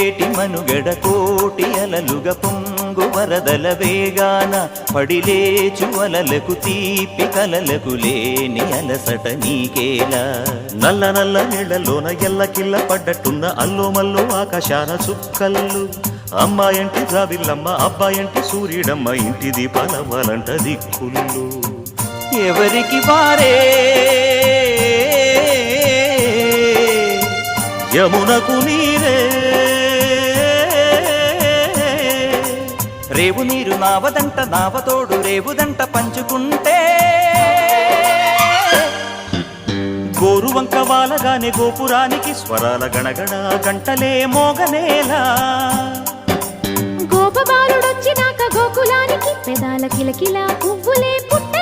పొంగేటి మనుగడ కోటి అలలుగ పొంగు వరదల వేగాన పడిలేచు అలలకు తీపి కలలకు లేని అలసట నీకేలా నల్ల నల్ల నీళ్లలోన ఎల్లకిల్ల పడ్డట్టున్న అల్లో మల్లో ఆకాశాన చుక్కల్లు అమ్మాయంటి జాబిల్లమ్మ అబ్బాయంటి సూర్యుడమ్మ ఇంటి దీపాల వాలంట దిక్కుళ్ళు ఎవరికి వారే యమునకు నీరే రేవు నీరు నావదంట నావతోడు రేవుదంట పంచుకుంటే గోరువంక వాలగానే గోపురానికి స్వరాల గణగణ గంటలే మోగనేలా గోపబాలుడొచ్చినాక గోకులానికి పెదాల కిలకిల పువ్వులే పుట్ట